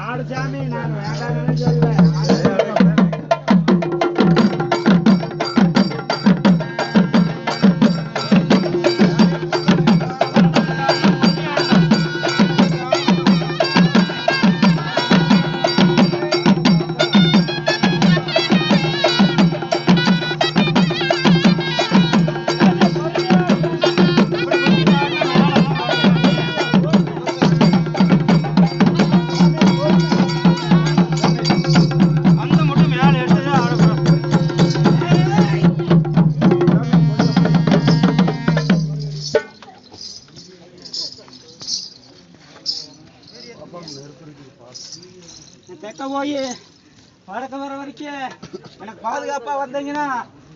ஆடு சாமி நான் வேண்டாம்னு சொல்லுவேன். தெக்க போய் வடக்க வர வரைக்கும் எனக்கு பாதுகாப்பா வந்தீங்கன்னா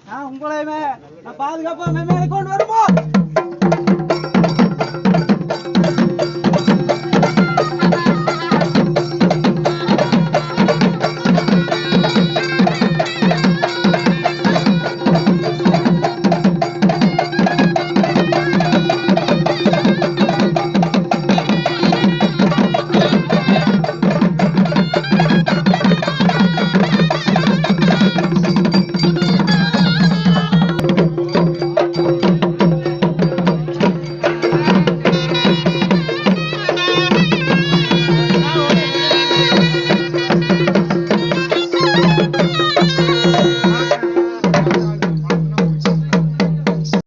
நான் உங்களையுமே நான் பாதுகாப்பா மேலே கொண்டு வருவோம்.